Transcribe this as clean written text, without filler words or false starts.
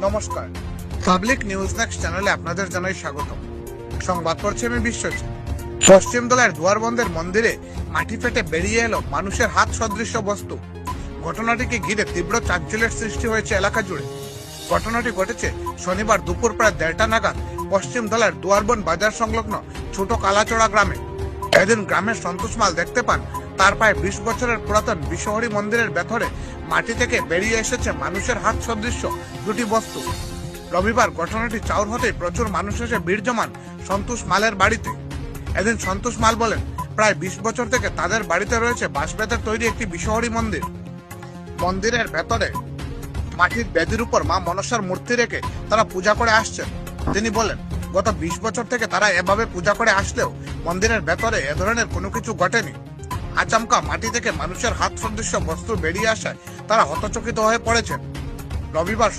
নমস্কার, public news next চ্যানেলে আপনাদের জানাই স্বাগত। সংবাদ পড়ছি আমি বিশ্বজিৎ। পশ্চিম দলের দুয়ারবন্দের মন্দিরে মাটি ফেটে বেরিয়ে এলো মানুষের হাত সদৃশ্য বস্তু। ঘটনাটিকে ঘিরে তীব্র চাঞ্চল্যের সৃষ্টি হয়েছে এলাকা জুড়ে। ঘটনাটি ঘটেছে শনিবার দুপুর প্রায় 1:30 নাগাদ পশ্চিম দলের দুয়ারবন বাজার সংলগ্ন ছোট কালাচড়া গ্রামে। এদিন গ্রামের সন্তোষ মাল দেখতে পান তার প্রায় 20 বছরের পুরাতন বিশ্বহরি মন্দিরের ভেতরে মাটি থেকে বেরিয়ে এসেছে মানুষের হাত সদৃশ্য দুটি বস্তু। রবিবার ঘটনাটি চাউর হতেই প্রচুর মানুষ এসে ভিড় জমান সন্তোষ মালের বাড়িতে। এদিন সন্তোষ মাল বলেন, প্রায় 20 বছর থেকে তাদের বাড়িতে রয়েছে বাঁশ বেতের তৈরি একটি বিশ্বহরি মন্দির। মন্দিরের ভেতরে মাটির বেদির উপর মা মনসার মূর্তি রেখে তারা পূজা করে আসছেন। তিনি বলেন, গত 20 বছর থেকে তারা এভাবে পূজা করে আসলেও মন্দিরের ভেতরে এ ধরনের কোনো কিছু ঘটেনি। আচমকা মাটি থেকে মানুষের হাত সদৃশ্য বস্তু বেরিয়ে আসায় তারা হতচকিত হয়ে পড়েছেন। রবিবার